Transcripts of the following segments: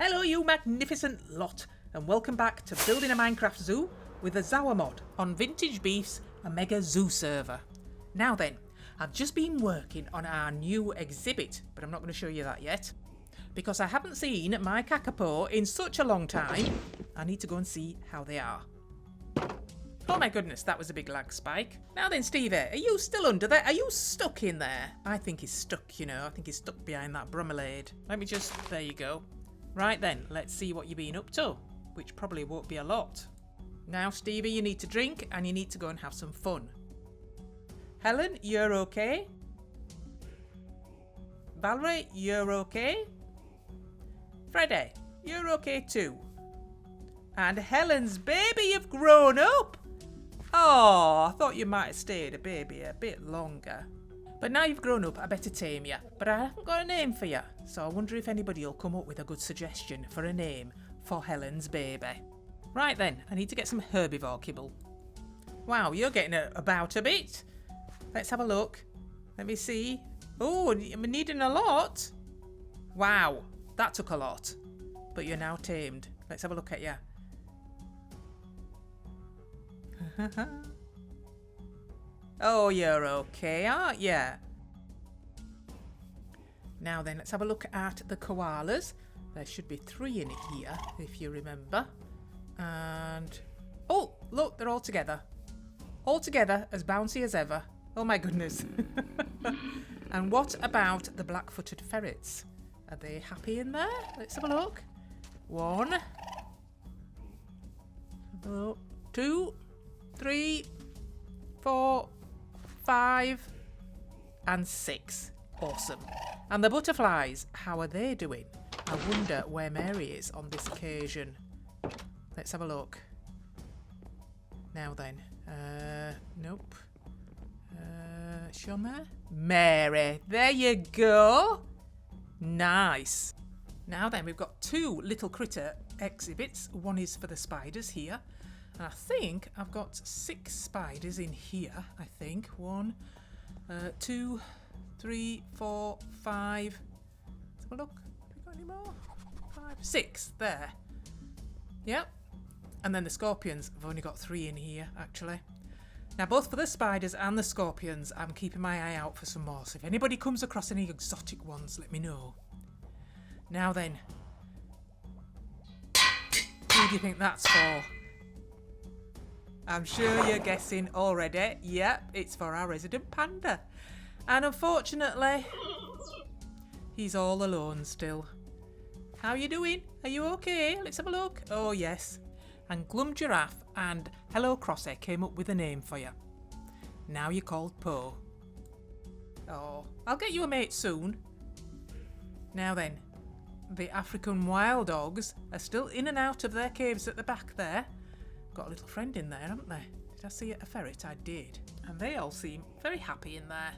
Hello you magnificent lot, and welcome back to building a Minecraft zoo with a Zower mod on VintageBeef's Omega Zoo server. Now then, I've just been working on our new exhibit, but I'm not going to show you that yet. Because I haven't seen my kakapo in such a long time, I need to go and see how they are. Oh my goodness, that was a big lag spike. Now then, Stevie, are you still under there? Are you stuck in there? I think he's stuck, you know. I think he's stuck behind that bromelaid. Let me just... there you go. Right then, let's see what you've been up to, which probably won't be a lot. Now, Stevie, you need to drink and you need to go and have some fun. Helen, you're okay? Valerie, you're okay? Freddie, you're okay too. And Helen's baby, you've grown up! Oh, I thought you might have stayed a baby a bit longer. But now you've grown up, I better tame you. But I haven't got a name for you, so I wonder if anybody will come up with a good suggestion for a name for Helen's baby. Right then, I need to get some herbivore kibble. Wow, you're getting about a bit. Let's have a look. Let me see. Oh, I'm needing a lot. Wow, that took a lot. But you're now tamed. Let's have a look at you. Oh, you're okay, aren't you? Now then, let's have a look at the koalas. There should be 3 in here, if you remember. And... oh, look, they're all together. All together, as bouncy as ever. Oh my goodness. And what about the black-footed ferrets? Are they happy in there? Let's have a look. 1. 2, 3, 4, 5, and 6. Awesome. And the butterflies, how are they doing? I wonder where Mary is on this occasion. Let's have a look. Now then. Nope. Is she on there? Mary, there you go. Nice. Now then, we've got 2 little critter exhibits. One is for the spiders here. And I think I've got 6 spiders in here, I think. 1, 2, 3, 4, 5. Let's have a look. Have we got any more? 5, 6. There. Yep. And then the scorpions. I've only got 3 in here, actually. Now, both for the spiders and the scorpions, I'm keeping my eye out for some more. So if anybody comes across any exotic ones, let me know. Now then. Who do you think that's for? I'm sure you're guessing already. Yep, it's for our resident panda. And unfortunately, he's all alone still. How you doing? Are you okay? Let's have a look. Oh, yes. And Glum Giraffe and Hello Crossy came up with a name for you. Now you're called Poe. Oh, I'll get you a mate soon. Now then, the African wild dogs are still in and out of their caves at the back there. Got a little friend in there, haven't they? Did I see a ferret? I did. And they all seem very happy in there.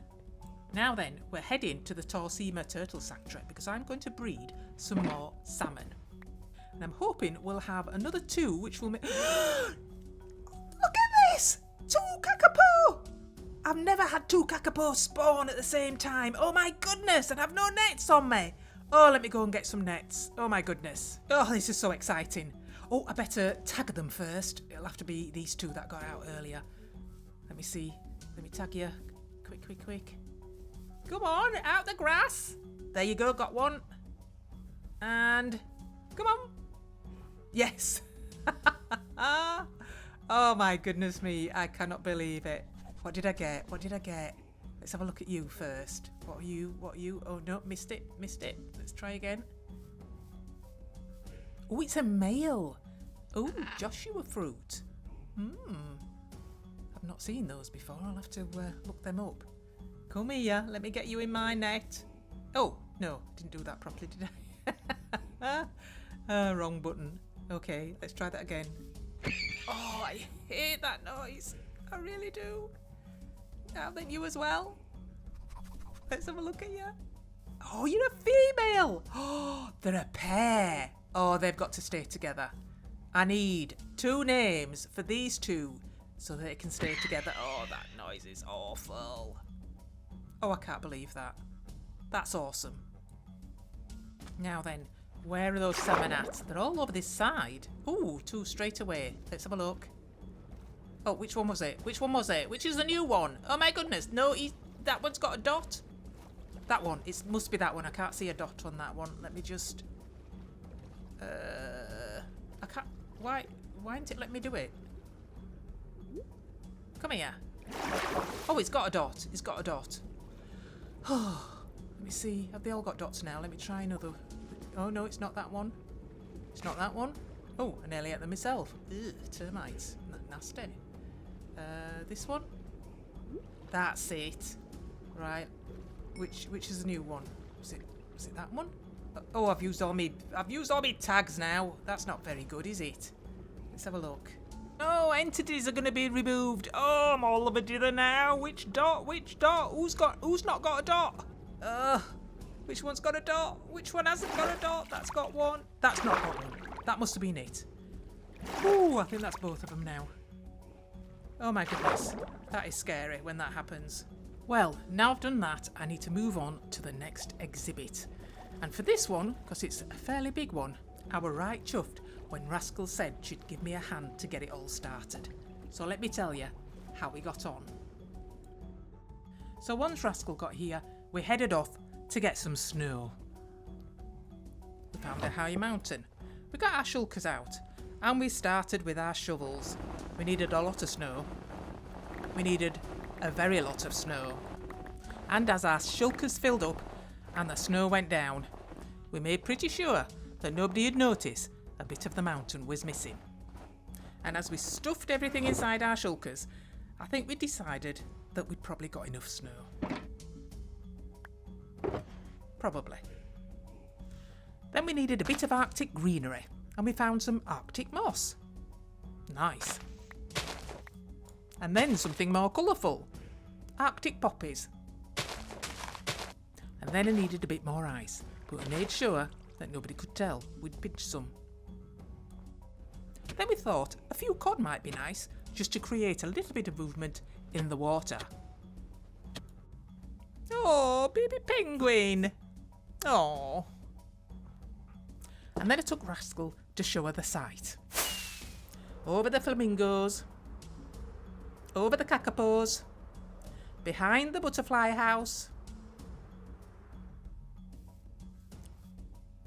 Now then, we're heading to the Torsima Turtle Sanctuary because I'm going to breed some more salmon. And I'm hoping we'll have another 2 which will make... Look at this! 2 kakapo! I've never had 2 kakapo spawn at the same time. Oh my goodness, and I've no nets on me. Oh, let me go and get some nets. Oh my goodness. Oh, this is so exciting. Oh, I better tag them first. It'll have to be these 2 that got out earlier. Let me see. Let me tag you. Quick, quick, quick. Come on, out the grass. There you go, got 1. And come on. Yes. Oh my goodness me, I cannot believe it. What did I get? What did I get? Let's have a look at you first. What are you? What are you? Oh no, missed it. Missed it. Let's try again. Oh, it's a male. Oh, Joshua fruit. I've not seen those before. I'll have to look them up. Come here. Let me get you in my net. Oh, no. Didn't do that properly, did I? Wrong button. Okay, let's try that again. Oh, I hate that noise. I really do. Now then, you as well. Let's have a look at you. Oh, you're a female. Oh, they're a pair. Oh, they've got to stay together. I need 2 names for these 2 so they can stay together. Oh, that noise is awful. Oh, I can't believe that. That's awesome. Now then, Where are those salmon at? They're all over this side. Ooh, 2 straight away. Let's have a look. Oh, which one was it? Which one was it? Which is the new one? Oh my goodness. No, that one's got a dot. That one. It must be that one. I can't see a dot on that one. Let me just... I can't... Why didn't it let me do it? Come here. Oh, it's got a dot. It's got a dot. Oh, let me see. Have they all got dots now? Let me try another. Oh, no, it's not that one. It's not that one. Oh, I nearly ate them myself. Ugh, termites. Nasty. This one? That's it. Right. Which is the new one? Was it that one? Oh, I've used all me tags now. That's not very good, is it? Let's have a look. Oh, entities are going to be removed. Oh, I'm all of a dither now. Which dot? Which dot? Who's not got a dot? Which one's got a dot? Which one hasn't got a dot? That's got one. That's not got one. That must have been it. Ooh, I think that's both of them now. Oh my goodness. That is scary when that happens. Well, now I've done that, I need to move on to the next exhibit. And for this one, because it's a fairly big one, I were right chuffed when Rascal said she'd give me a hand to get it all started. So let me tell you how we got on. So once Rascal got here, we headed off to get some snow. We found a high mountain. We got our shulkers out and we started with our shovels. We needed a lot of snow. We needed a very lot of snow. And as our shulkers filled up and the snow went down, we made pretty sure that nobody had noticed a bit of the mountain was missing. And as we stuffed everything inside our shulkers, I think we decided that we'd probably got enough snow. Probably. Then we needed a bit of Arctic greenery, and we found some Arctic moss. Nice. And then something more colourful. Arctic poppies. And then I needed a bit more ice, but we made sure that nobody could tell we'd pinched some. Then we thought a few cod might be nice, just to create a little bit of movement in the water. Oh, baby penguin! Oh. And then I took Rascal to show her the sight. Over the flamingos, over the kakapos, behind the butterfly house,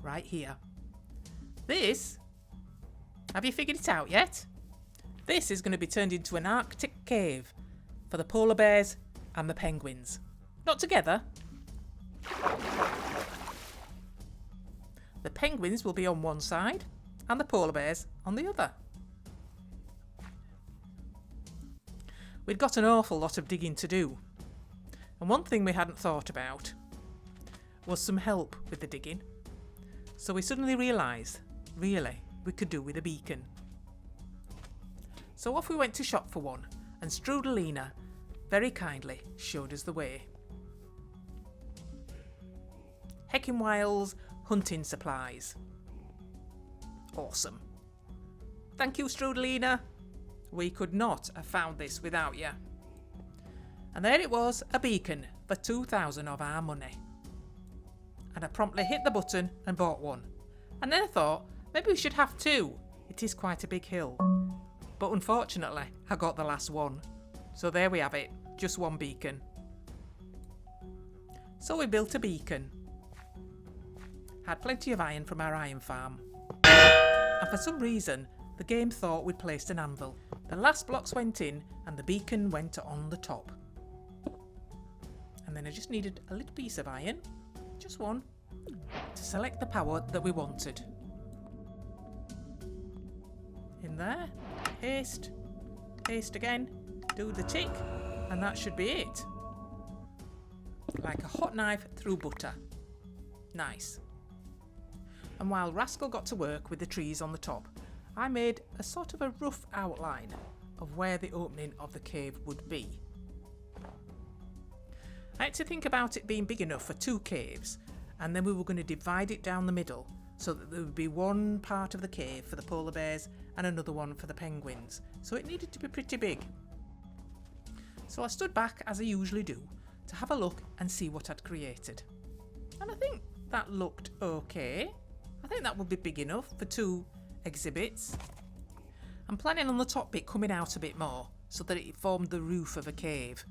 right here. This, have you figured it out yet? This is going to be turned into an Arctic cave for the polar bears and the penguins. Not together. The penguins will be on one side and the polar bears on the other. We'd got an awful lot of digging to do. And one thing we hadn't thought about was some help with the digging. So we suddenly realised, really, we could do with a beacon. So off we went to shop for one, and Strudelina very kindly showed us the way. Heckin' Wiles hunting supplies. Awesome. Thank you, Strudelina. We could not have found this without you. And there it was, a beacon for 2,000 of our money. And I promptly hit the button and bought one. And then I thought, maybe we should have two. It is quite a big hill. But unfortunately, I got the last one. So there we have it, just one beacon. So we built a beacon. Had plenty of iron from our iron farm. And for some reason, the game thought we'd placed an anvil. The last blocks went in and the beacon went on the top. And then I just needed a little piece of iron, just one, to select the power that we wanted. In there, haste, haste again, do the tick, and that should be it. Like a hot knife through butter. Nice. And while Rascal got to work with the trees on the top, I made a sort of a rough outline of where the opening of the cave would be. I had to think about it being big enough for two caves, and then we were going to divide it down the middle so that there would be one part of the cave for the polar bears and another one for the penguins. So it needed to be pretty big. So I stood back, as I usually do, to have a look and see what I'd created. And I think that looked okay. I think that would be big enough for 2 exhibits. I'm planning on the top bit coming out a bit more so that it formed the roof of a cave.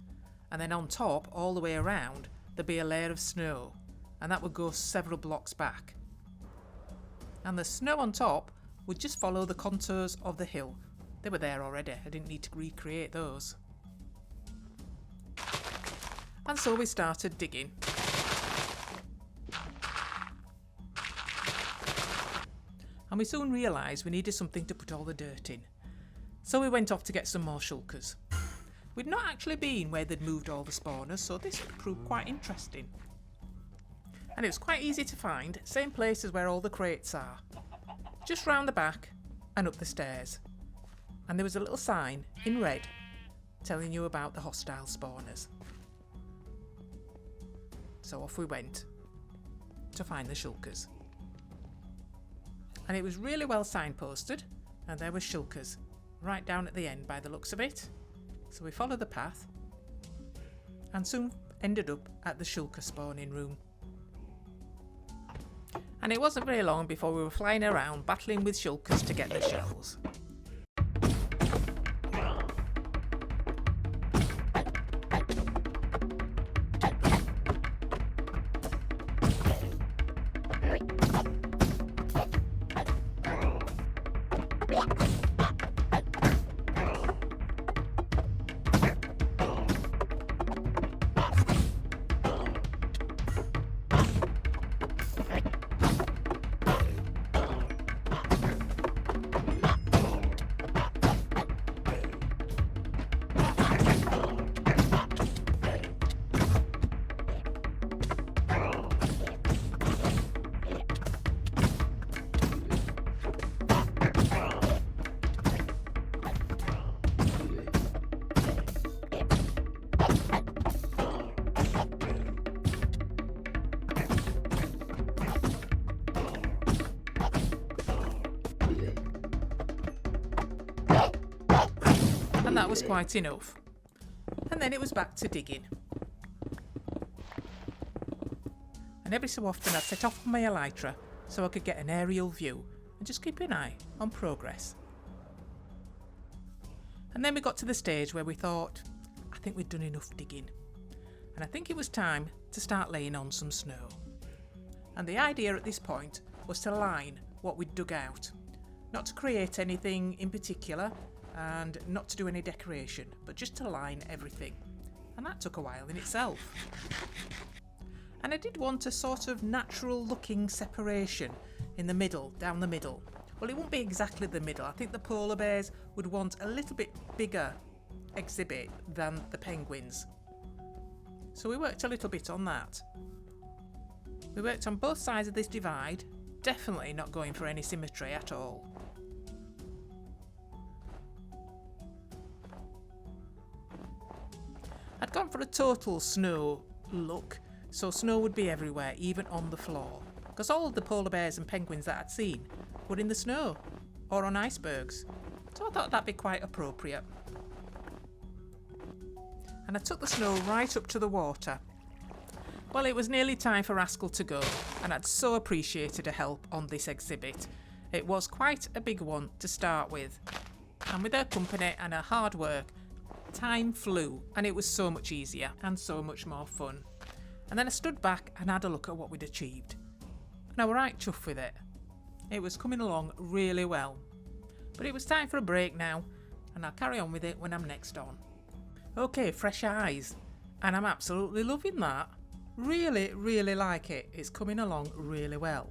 And then on top, all the way around, there'd be a layer of snow, and that would go several blocks back. And the snow on top would just follow the contours of the hill. They were there already, I didn't need to recreate those. And so we started digging. And we soon realised we needed something to put all the dirt in. So we went off to get some more shulkers. We'd not actually been where they'd moved all the spawners, so this proved quite interesting. And it was quite easy to find, same place as where all the crates are. Just round the back and up the stairs. And there was a little sign in red telling you about the hostile spawners. So off we went to find the shulkers. And it was really well signposted, and there were shulkers right down at the end by the looks of it. So we followed the path and soon ended up at the shulker spawning room. And it wasn't very long before we were flying around battling with shulkers to get the shells. And that was quite enough. And then it was back to digging. And every so often I'd set off on my elytra so I could get an aerial view and just keep an eye on progress. And then we got to the stage where we thought, I think we'd done enough digging. And I think it was time to start laying on some snow. And the idea at this point was to line what we'd dug out. Not to create anything in particular, and not to do any decoration, but just to line everything. And that took a while in itself. And I did want a sort of natural looking separation in the middle, down the middle. Well, it won't be exactly the middle. I think the polar bears would want a little bit bigger exhibit than the penguins. So we worked a little bit on that. We worked on both sides of this divide, definitely not going for any symmetry at all. I'd gone for a total snow look, so snow would be everywhere, even on the floor, because all of the polar bears and penguins that I'd seen were in the snow or on icebergs, so I thought that'd be quite appropriate. And I took the snow right up to the water. Well, it was nearly time for Rascal to go, and I'd so appreciated her help on this exhibit. It was quite a big one to start with, and with her company and her hard work, time flew, and it was so much easier and so much more fun. And then I stood back and had a look at what we'd achieved, and I was right chuffed with it. It was coming along really well. But it was time for a break now, and I'll carry on with it when I'm next on. Okay, fresh eyes, and I'm absolutely loving that. Really, really like it. It's coming along really well.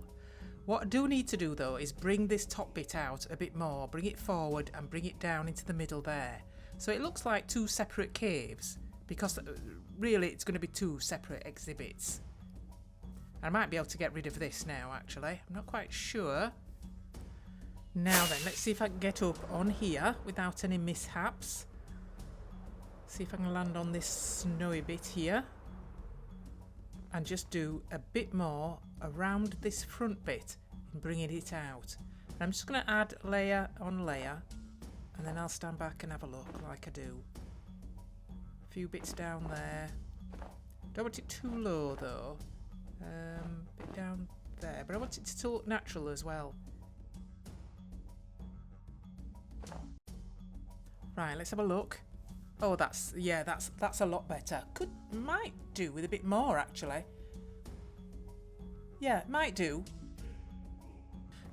What I do need to do though is bring this top bit out a bit more, bring it forward and bring it down into the middle there. So it looks like 2 separate caves, because really it's going to be 2 separate exhibits. I might be able to get rid of this now actually, I'm not quite sure. Now then, let's see if I can get up on here without any mishaps. See if I can land on this snowy bit here. And just do a bit more around this front bit and bringing it out. And I'm just going to add layer on layer, and then I'll stand back and have a look like I do. A few bits down there. Don't want it too low though. Bit down there, but I want it to look natural as well. Right, let's have a look. Oh, that's a lot better. Might do with a bit more actually. Yeah, might do.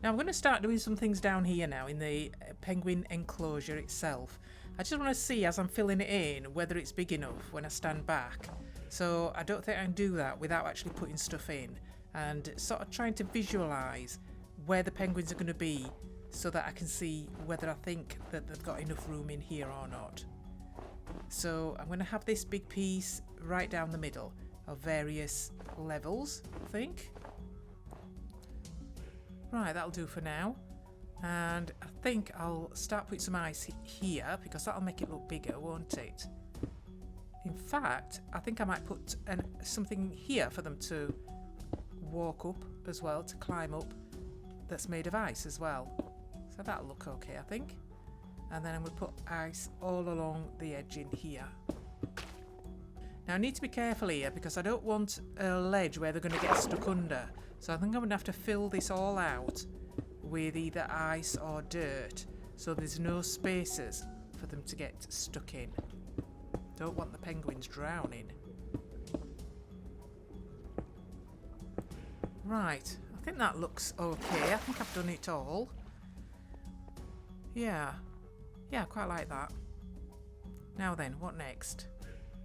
Now I'm going to start doing some things down here now in the penguin enclosure itself. I just want to see as I'm filling it in whether it's big enough when I stand back. So I don't think I can do that without actually putting stuff in and sort of trying to visualise where the penguins are going to be so that I can see whether I think that they've got enough room in here or not. So I'm going to have this big piece right down the middle of various levels, I think. Right, that'll do for now. And I think I'll start putting some ice here because that'll make it look bigger, won't it? In fact, I think I might put something here for them to walk up as well, to climb up, that's made of ice as well. So that'll look okay, I think. And then I'm going to put ice all along the edge in here. Now I need to be careful here because I don't want a ledge where they're going to get stuck under. So I think I'm going to have to fill this all out with either ice or dirt so there's no spaces for them to get stuck in. Don't want the penguins drowning. Right, I think that looks okay. I think I've done it all. Yeah, I quite like that. Now then, what next?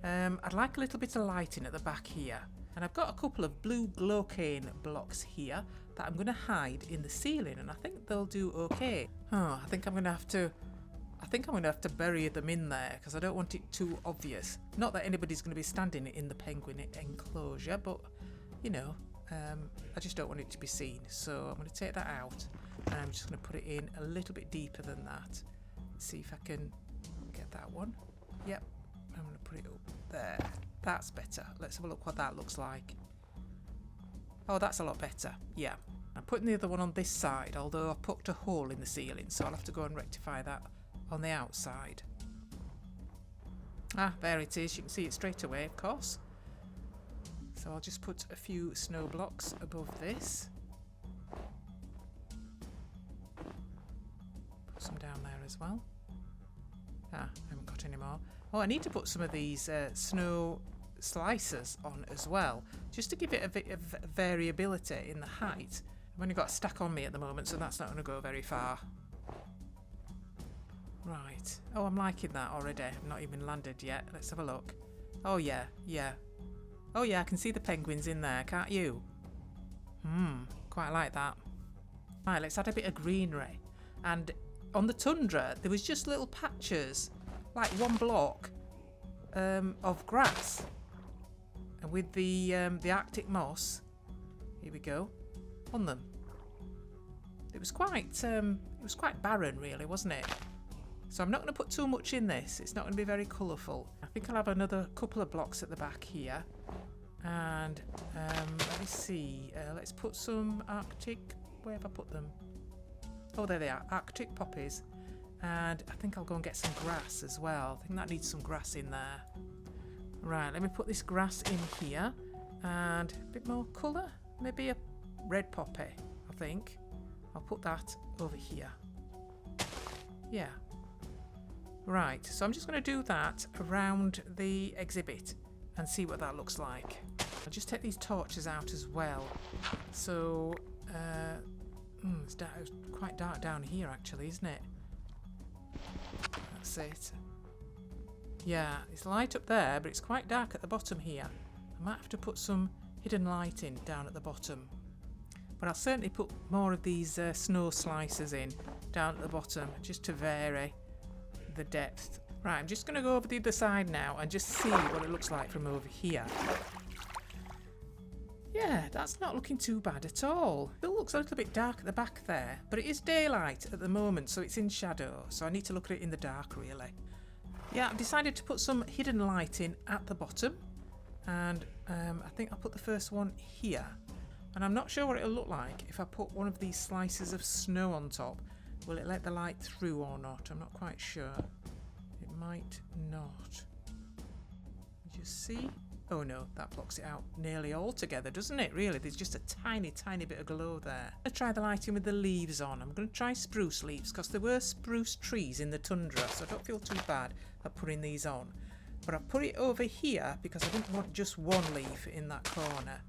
I'd like a little bit of lighting at the back here. And I've got a couple of blue glowcane blocks here that I'm going to hide in the ceiling, and I think they'll do okay. Oh, I think I'm going to have to bury them in there because I don't want it too obvious. Not that anybody's going to be standing in the penguin enclosure, but you know, I just don't want it to be seen. So I'm going to take that out, and I'm just going to put it in a little bit deeper than that. Let's see if I can get that one. Yep, I'm going to put it up there. That's better. Let's have a look what that looks like. Oh, that's a lot better. Yeah. I'm putting the other one on this side, although I've poked a hole in the ceiling, so I'll have to go and rectify that on the outside. Ah, there it is. You can see it straight away, of course. So I'll just put a few snow blocks above this. Put some down there as well. Ah, I haven't got any more. Oh, I need to put some of these snow slicers on as well, just to give it a bit of variability in the height. I've only got a stack on me at the moment, so that's not going to go very far. Right. Oh, I'm liking that already. I've not even landed yet. Let's have a look. Oh, yeah. Oh, yeah, I can see the penguins in there, can't you? Quite like that. Right, let's add a bit of greenery. And on the Tundra, there was just little patches, like one block of grass. And with the Arctic moss, here we go, on them. It was quite barren, really, wasn't it? So I'm not going to put too much in this. It's not going to be very colourful. I think I'll have another couple of blocks at the back here. And let me see. Let's put some Arctic. Where have I put them? Oh, there they are. Arctic poppies. And I think I'll go and get some grass as well. I think that needs some grass in there. Right, let me put this grass in here. And a bit more colour. Maybe a red poppy, I think. I'll put that over here. Yeah. Right, so I'm just going to do that around the exhibit and see what that looks like. I'll just take these torches out as well. So, it's quite dark down here actually, isn't it? That's it. Yeah, it's light up there, but it's quite dark at the bottom here. I might have to put some hidden lighting down at the bottom. But I'll certainly put more of these snow slicers in down at the bottom, just to vary the depth. Right, I'm just going to go over the other side now and just see what it looks like from over here. Yeah, that's not looking too bad at all. It looks a little bit dark at the back there, but it is daylight at the moment, so it's in shadow, so I need to look at it in the dark, really. Yeah, I've decided to put some hidden lighting at the bottom, and I think I'll put the first one here. And I'm not sure what it'll look like if I put one of these slices of snow on top. Will it let the light through or not? I'm not quite sure. It might not. Just see. Oh no, that blocks it out nearly altogether, doesn't it? Really, there's just a tiny, tiny bit of glow there. I'm going to try the lighting with the leaves on. I'm going to try spruce leaves because there were spruce trees in the tundra, so I don't feel too bad at putting these on. But I've put it over here because I didn't want just one leaf in that corner.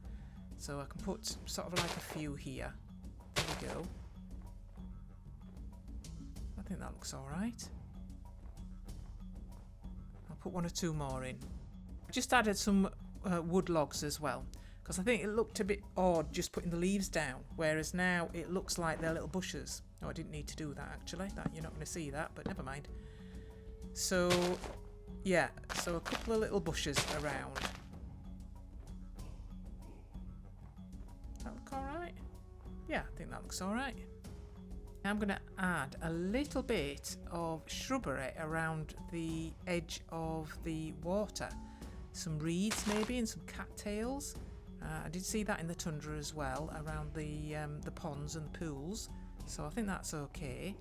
So I can put sort of like a few here. There we go. I think that looks alright. I'll put one or two more in. I just added some wood logs as well because I think it looked a bit odd just putting the leaves down, whereas now it looks like they're little bushes. Oh, I didn't need to do that actually. That you're not going to see that, but never mind. So yeah, so a couple of little bushes around. That look alright? Yeah, I think that looks alright. I'm going to add a little bit of shrubbery around the edge of the water. Some reeds maybe and some cattails. I did see that in the tundra as well, around the ponds and the pools. So I think that's okay.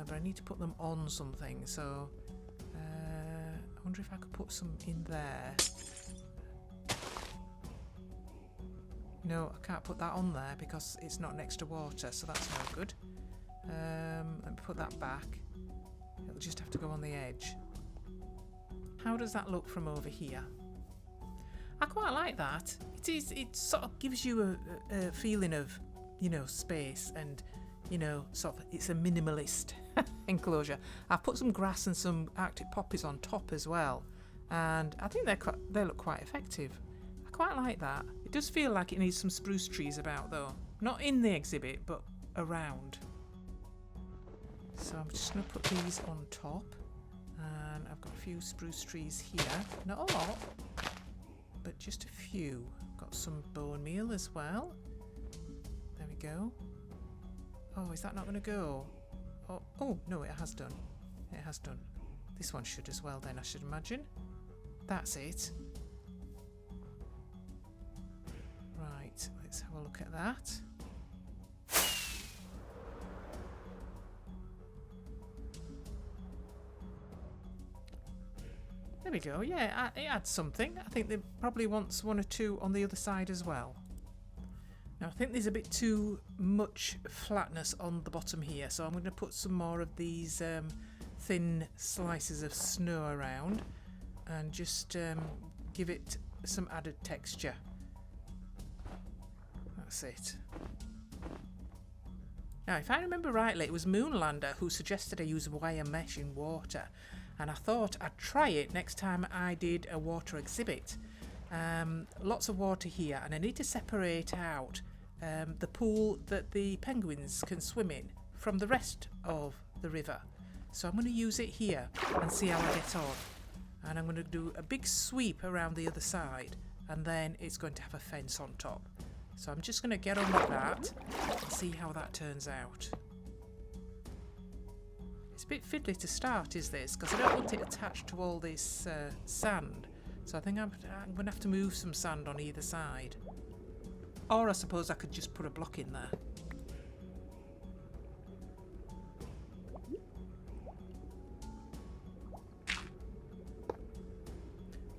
But I need to put them on something. So I wonder if I could put some in there. No, I can't put that on there because it's not next to water, so that's no good. Let me put that back. It'll just have to go on the edge. How does that look from over here? I quite like that. It sort of gives you a feeling of, you know, space and, you know, sort of, it's a minimalist enclosure. I've put some grass and some Arctic poppies on top as well, and I think they look quite effective. I quite like that. It does feel like it needs some spruce trees about though. Not in the exhibit, but around. So I'm just going to put these on top, and I've got a few spruce trees here. Not a lot, but just a few. Got some bone meal as well. There we go. Oh, is that not going to go? Oh, no, it has done. It has done. This one should as well then, I should imagine. That's it. Right, let's have a look at that. There we go, yeah, it adds something. I think they probably wants one or two on the other side as well. Now I think there's a bit too much flatness on the bottom here, so I'm going to put some more of these thin slices of snow around and just give it some added texture. That's it. Now if I remember rightly, it was Moonlander who suggested I use wire mesh in water, and I thought I'd try it next time I did a water exhibit. Lots of water here, and I need to separate out the pool that the penguins can swim in from the rest of the river. So I'm going to use it here and see how I get on. And I'm going to do a big sweep around the other side, and then it's going to have a fence on top. So I'm just going to get on with that and see how that turns out. It's a bit fiddly to start, is this? Because I don't want it attached to all this sand. So I think I'm going to have to move some sand on either side. Or I suppose I could just put a block in there.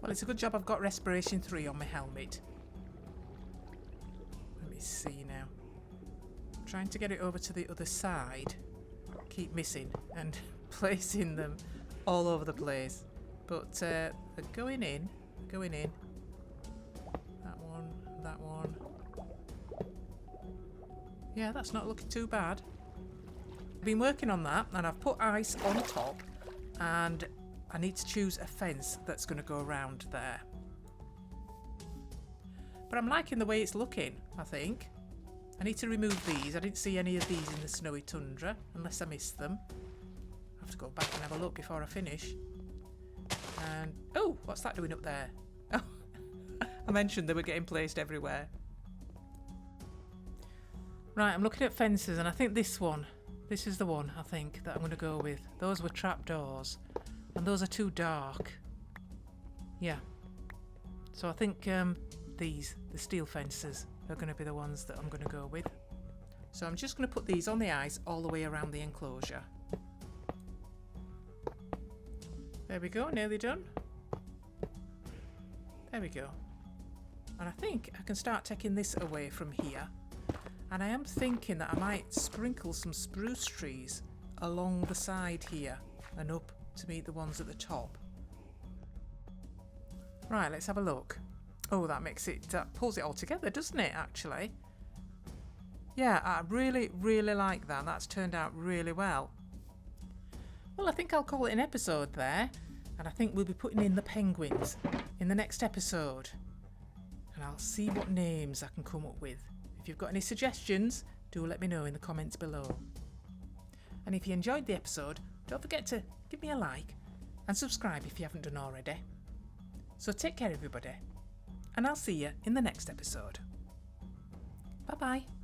Well, it's a good job I've got respiration 3 on my helmet. Let me see now. I'm trying to get it over to the other side. Keep missing and placing them all over the place. But they're going in. Going in. That one. That one. Yeah, that's not looking too bad. I've been working on that, and I've put ice on top, and I need to choose a fence that's going to go around there. But I'm liking the way it's looking, I think. I need to remove these. I didn't see any of these in the snowy tundra, unless I missed them. I have to go back and have a look before I finish. And oh, what's that doing up there? Oh, I mentioned they were getting placed everywhere. Right, I'm looking at fences, and I think this is the one, I think, that I'm going to go with. Those were trapdoors, and those are too dark. Yeah. So I think the steel fences are going to be the ones that I'm going to go with. So I'm just going to put these on the ice all the way around the enclosure. There we go, nearly done. There we go. And I think I can start taking this away from here. And I am thinking that I might sprinkle some spruce trees along the side here and up to meet the ones at the top. Right, let's have a look. Oh, that makes it, pulls it all together, doesn't it, actually? Yeah, I really, really like that. That's turned out really well. Well, I think I'll call it an episode there. And I think we'll be putting in the penguins in the next episode. And I'll see what names I can come up with. If you've got any suggestions, do let me know in the comments below. And if you enjoyed the episode, don't forget to give me a like and subscribe if you haven't done already. So take care everybody, and I'll see you in the next episode. Bye bye.